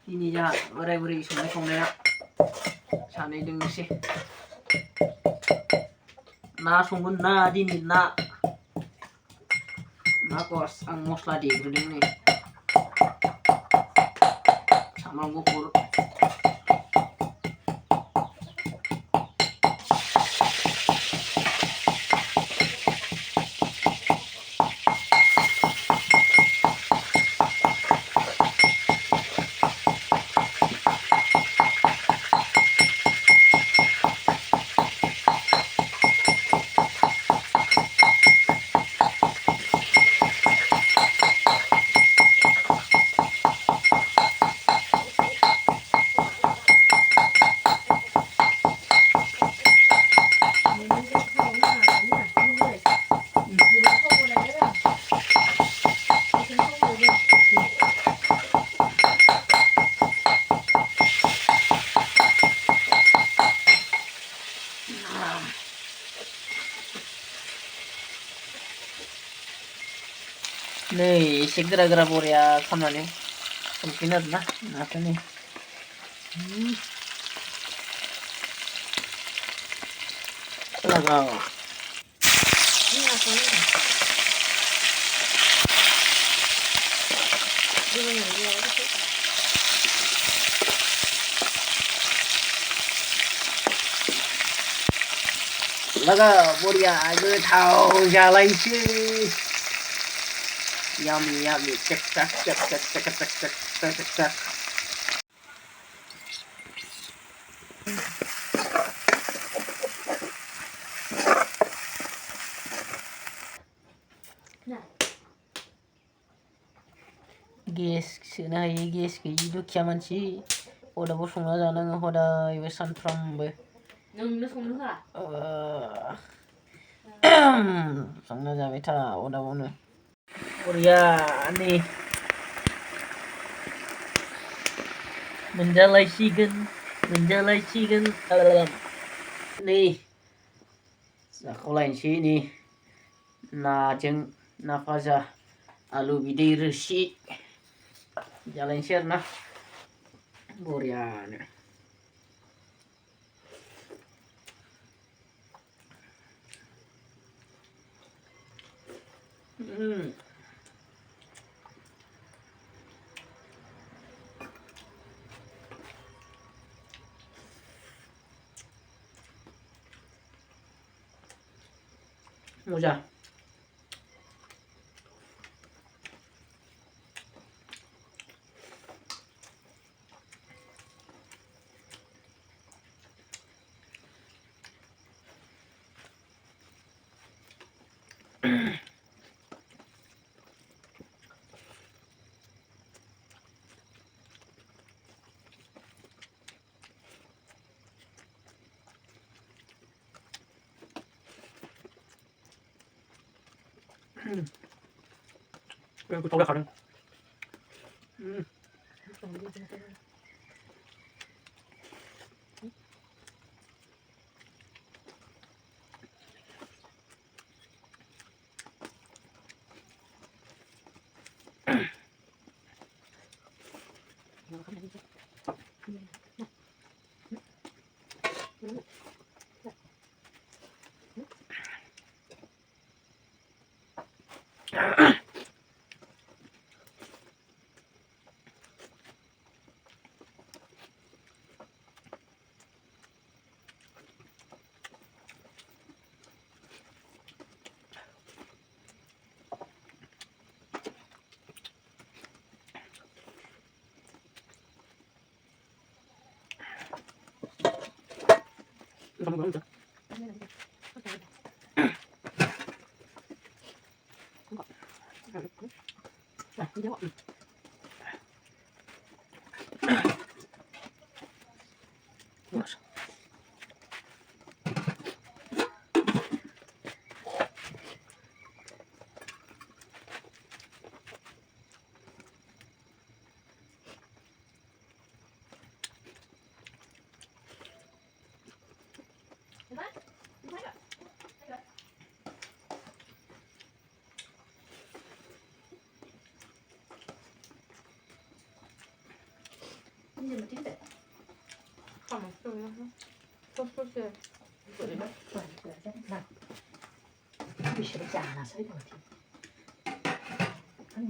दिनै जोंहा बोराय बुरै संनाय खावनाया सानैजोंनोसै ना संगोन ना दिनै ना कस आं मस्ला देग्रोदों नै सामब्राम गुफुर नै एसे गोरा गोरा बरिया खालामनानै संफिन आरोना नाखौ नै लागाव बरिया गोथाव जालायसै yummy yummy cek cek cek cek cek cek cek cek cek cek ges sono haयो ges गैयि दुखिया मानसि अरदाबाव संना जानाङो हदायबो सानफ्रामबो नोंनो संनो होआ संना जाबाय था अरदाबावनो बरिया नै मोनजालायसिगोन नै जाखावलायनोसै नै नाजों ना भाजा आलु बिदै रोसि जालायनोसै आरोना बरियानो मोजां गोथाव जाखादों 이제 뭐 뛴대. 가만 좀 소스에 뿌리네. 나 미식지 않아서 이거 어디. 아니.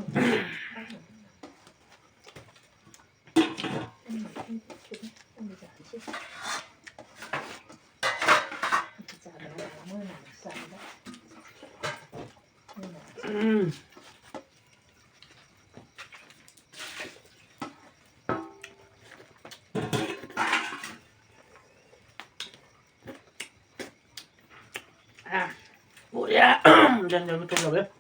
뭐야? jangan betul ya.